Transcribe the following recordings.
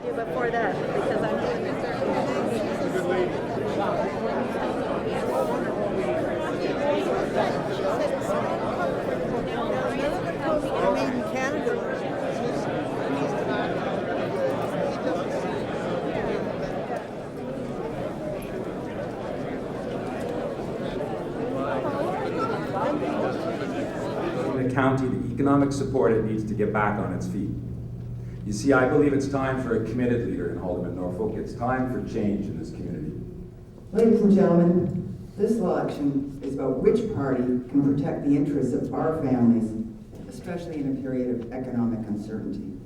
you before that because I'm doing it. Made in Canada. The county the economic support it needs to get back on its feet. You see, I believe it's time for a committed leader in Haldimand, Norfolk. It's time for change in this community. Ladies and gentlemen, this election is about which party can protect the interests of our families, especially in a period of economic uncertainty.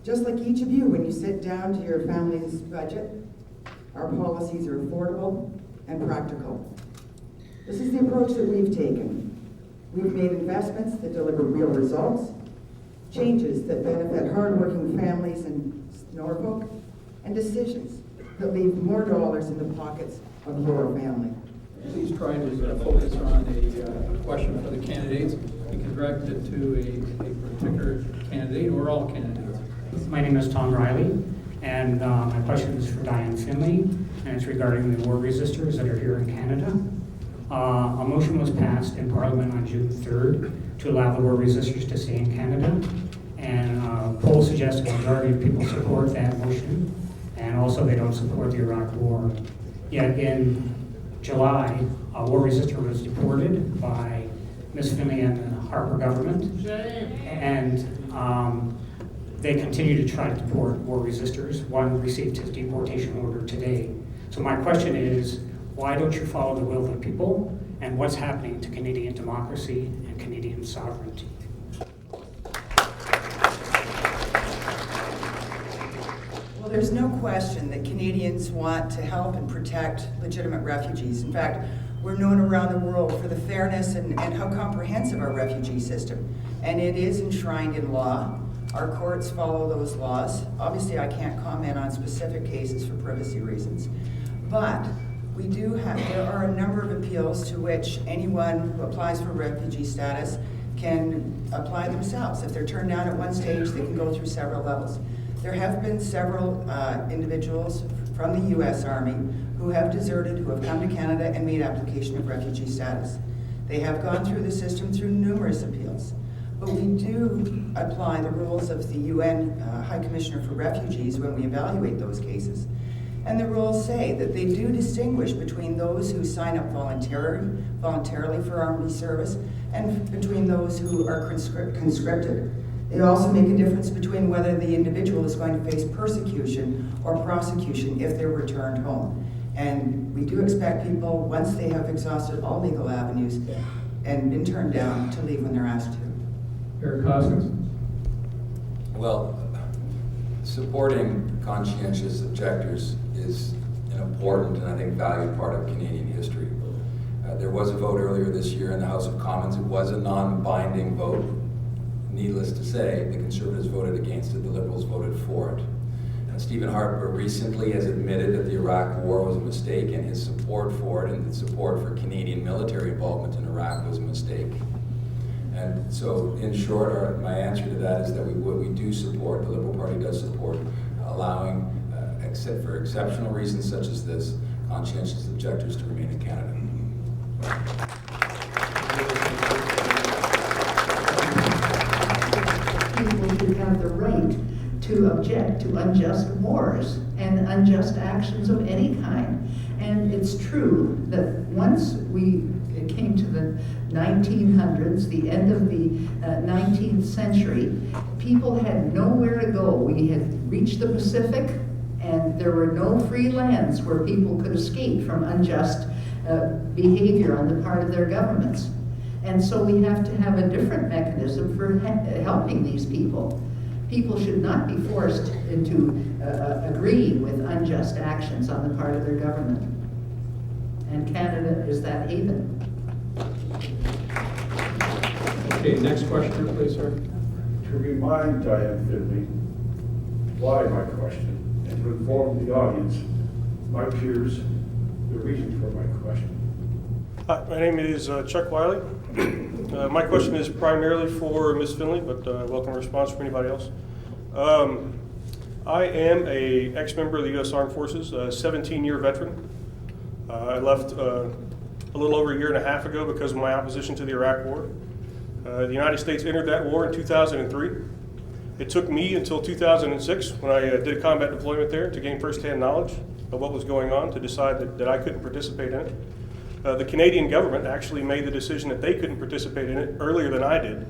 Just like each of you, when you sit down to your family's budget, our policies are affordable and practical. This is the approach that we've taken. We've made investments that deliver real results, changes that benefit hardworking families in Norfolk, and decisions that leave more dollars in the pockets of your family. Please try to focus on a question for the candidates. You can direct it to a particular candidate or all candidates. My name is Tom Riley, and my question is for Diane Finley, and it's regarding the war resistors that are here in Canada. A motion was passed in Parliament on June 3rd to allow the war resistors to stay in Canada, and polls suggest a majority of people support that motion, and also they don't support the Iraq War. Yet in July, a war resistor was deported by Ms. Finley and the Harper government, and they continue to try to deport war resistors. One received his deportation order today. So my question is, why don't you follow the will of the people, and what's happening to Canadian democracy and Canadian sovereignty? Well, there's no question that Canadians want to help and protect legitimate refugees. In fact, we're known around the world for the fairness and how comprehensive our refugee system. And it is enshrined in law. Our courts follow those laws. Obviously, I can't comment on specific cases for privacy reasons. But there are a number of appeals to which anyone who applies for refugee status can apply themselves. If they're turned down at one stage, they can go through several levels. There have been several individuals from the U.S. Army who have deserted, who have come to Canada and made application of refugee status. They have gone through the system through numerous appeals. But we do apply the rules of the UN High Commissioner for Refugees when we evaluate those cases. And the rules say that they do distinguish between those who sign up voluntarily for army service and between those who are conscripted. They also make a difference between whether the individual is going to face persecution or prosecution if they're returned home. And we do expect people, once they have exhausted all legal avenues and been turned down, to leave when they're asked to. Eric Hoskins. Well, supporting conscientious objectors is an important and I think valued part of Canadian history. There was a vote earlier this year in the House of Commons. It was a non-binding vote. Needless to say, the Conservatives voted against it, the Liberals voted for it. Stephen Harper recently has admitted that the Iraq War was a mistake, and his support for it and his support for Canadian military involvement in Iraq was a mistake. And so, in short, my answer to that is that we do support, the Liberal Party does support, allowing, except for exceptional reasons such as this, conscientious objectors to remain in Canada. People should have the right to object to unjust wars and unjust actions of any kind. And it's true that once we came to the 1900s, the end of the 19th century, people had nowhere to go. We had reached the Pacific, and there were no free lands where people could escape from unjust behavior on the part of their governments. And so we have to have a different mechanism for helping these people. People should not be forced into agreeing with unjust actions on the part of their government. And Canada is that haven. Okay, next questioner, please, sir. To remind Diane Finley why my question, and to inform the audience, my peers, the reason for my question. Hi, my name is Chuck Wiley. My question is primarily for Ms. Finley, but welcome response from anybody else. I am a ex-member of the U.S. Armed Forces, a 17-year veteran. I left a little over a year and a half ago because of my opposition to the Iraq War. The United States entered that war in 2003. It took me until 2006, when I did a combat deployment there, to gain first-hand knowledge of what was going on, to decide that I couldn't participate in it. The Canadian government actually made the decision that they couldn't participate in it earlier than I did.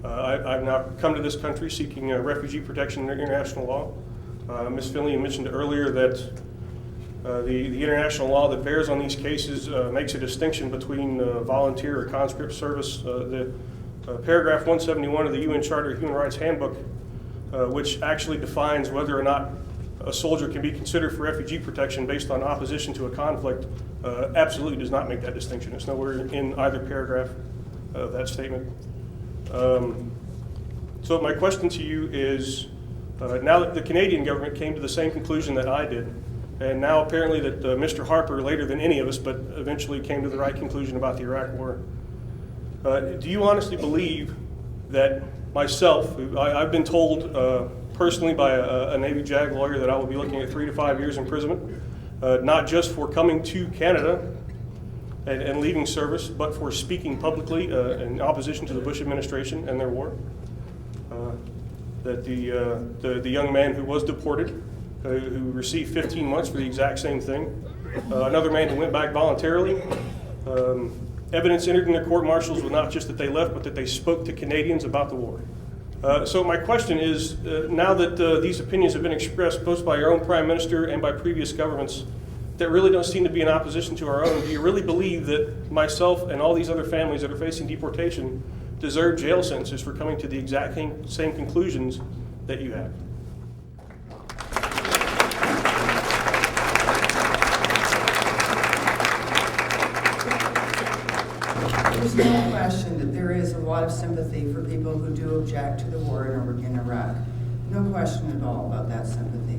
I've now come to this country seeking refugee protection under international law. Ms. Finley mentioned earlier that the international law that bears on these cases makes a distinction between volunteer or conscript service. The paragraph 171 of the UN Charter of Human Rights Handbook, which actually defines whether or not a soldier can be considered for refugee protection based on opposition to a conflict, absolutely does not make that distinction. It's nowhere in either paragraph of that statement. So my question to you is, now that the Canadian government came to the same conclusion that I did, and now apparently that Mr. Harper, later than any of us, but eventually came to the right conclusion about the Iraq War, do you honestly believe that myself, I've been told personally by a Navy JAG lawyer that I will be looking at 3 to 5 years imprisonment, not just for coming to Canada and leaving service, but for speaking publicly in opposition to the Bush administration and their war. That the young man who was deported, who received 15 months for the exact same thing, another man who went back voluntarily, evidence entered in their court martials was not just that they left, but that they spoke to Canadians about the war. So my question is, now that these opinions have been expressed both by our own Prime Minister and by previous governments that really don't seem to be in opposition to our own, do you really believe that myself and all these other families that are facing deportation deserve jail sentences for coming to the exact same conclusions that you have? There's no question that there is a lot of sympathy for people who do object to the war in Iraq. No question at all about that sympathy.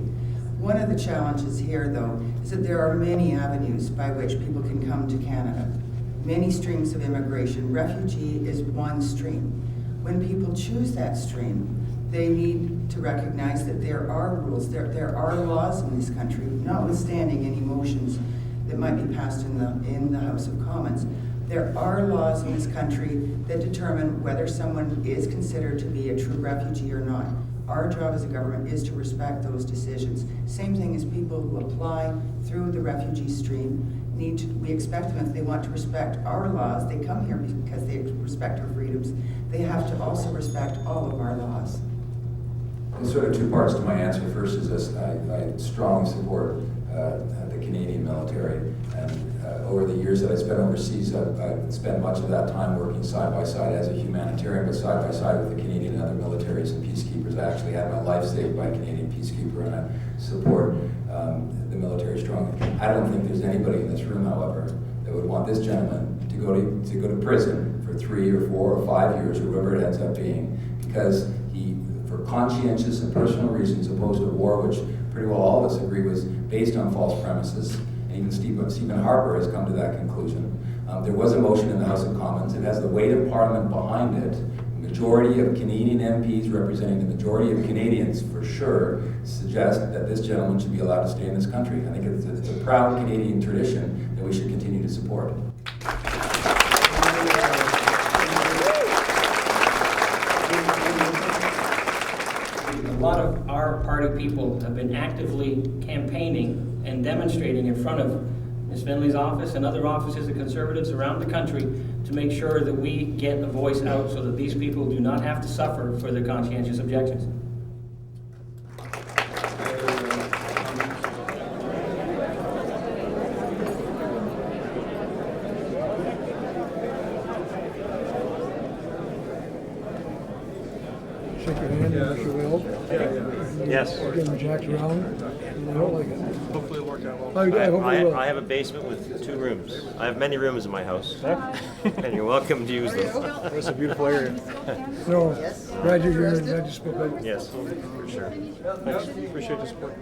One of the challenges here, though, is that there are many avenues by which people can come to Canada. Many streams of immigration. Refugee is one stream. When people choose that stream, they need to recognize that there are rules, there are laws in this country, notwithstanding any motions that might be passed in the House of Commons. There are laws in this country that determine whether someone is considered to be a true refugee or not. Our job as a government is to respect those decisions. Same thing as people who apply through the refugee stream. We expect them, if they want to respect our laws, they come here because they respect our freedoms. They have to also respect all of our laws. There's sort of two parts to my answer. First is this: I strongly support the Canadian military, and over the years that I spent overseas, I've spent much of that time working side by side as a humanitarian, but side by side with the Canadian and other militaries and peacekeepers. I actually had my life saved by a Canadian peacekeeper, and I support the military strongly. I don't think there's anybody in this room, however, that would want this gentleman to go to prison for 3 or 4 or 5 years, or whatever it ends up being, because he, for conscientious and personal reasons, opposed a war which pretty well all of us agree was based on false premises. And even Stephen Harper has come to that conclusion. There was a motion in the House of Commons. It has the weight of Parliament behind it. The majority of Canadian MPs representing the majority of Canadians, for sure, suggest that this gentleman should be allowed to stay in this country. I think it's a proud Canadian tradition that we should continue to support. A lot of our party people have been actively campaigning and demonstrating in front of Ms. Finley's office and other offices of Conservatives around the country to make sure that we get a voice out so that these people do not have to suffer for their conscientious objections. Shake your hand, if you will. Yes. Give them jacked around. I don't like it. Hopefully it'll work out well. I hope it will. I have a basement with 2 rooms. I have many rooms in my house, and you're welcome to use them. It's a beautiful area. No, glad you're here, glad you spoke up. Yes, for sure. Appreciate the support.